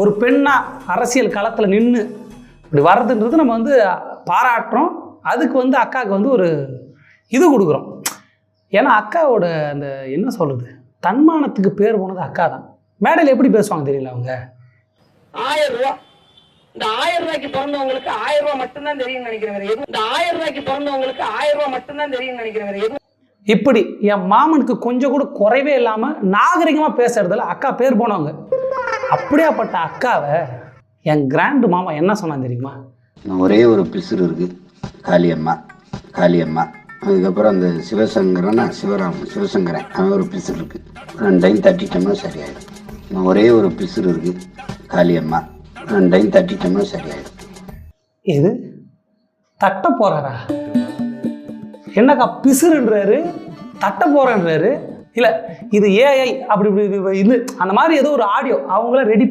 ஒரு பெண்ணாக அரசியல் களத்தில் நின்று இப்படி வர்றதுன்றது நம்ம வந்து பாராட்டுறோம். அதுக்கு வந்து அக்காவுக்கு வந்து ஒரு இது கொடுக்குறோம். ஏன்னா அக்காவோட அந்த என்ன சொல்கிறது, தன்மானத்துக்கு பேர் போனது அக்கா தான். மேடையில் எப்படி பேசுவாங்க தெரியல அவங்க. 1000 ரூபா, இந்த 1000 ரூபாய்க்கு பிறந்தவங்களுக்கு 1000 ரூபாய் மட்டும்தான் தெரியும் நினைக்கிறேன். இந்த 1000 ரூபாய்க்கு பிறந்தவங்களுக்கு 1000 ரூபாய் மட்டும்தான் தெரியும் நினைக்கிறேன். இப்படி என் மாமனுக்கு கொஞ்சம் கூட குறைவே இல்லாமல் நாகரிகமாக பேசுறதுல அக்கா பேர் போனவங்க. அப்படியாப்பட்ட அக்காவை என் கிராண்டு மாமா என்ன சொன்னான் தெரியுமா? ஒரே ஒரு பிசுறு இருக்கு, காளியம்மா. அதுக்கப்புறம் அந்த சிவசங்கரன் அவன் ஒரு பிசுறு இருக்கு. 2 டைம் தட்டிட்டோம்னா சரியாயிடும். ஒரே ஒரு பிசுறு இருக்கு, காளியம்மா. 2 டைம் தட்டிட்டோம்னா சரியாயிடும். இது தட்ட போறாரா? என்னக்கா பிசுறுன்றாரு, தட்ட போறேன்றாரு. இல்லை இது ஏஐ அப்படி இது அந்த மாதிரி ஏதோ ஒரு ஆடியோ அவங்கள ரெடி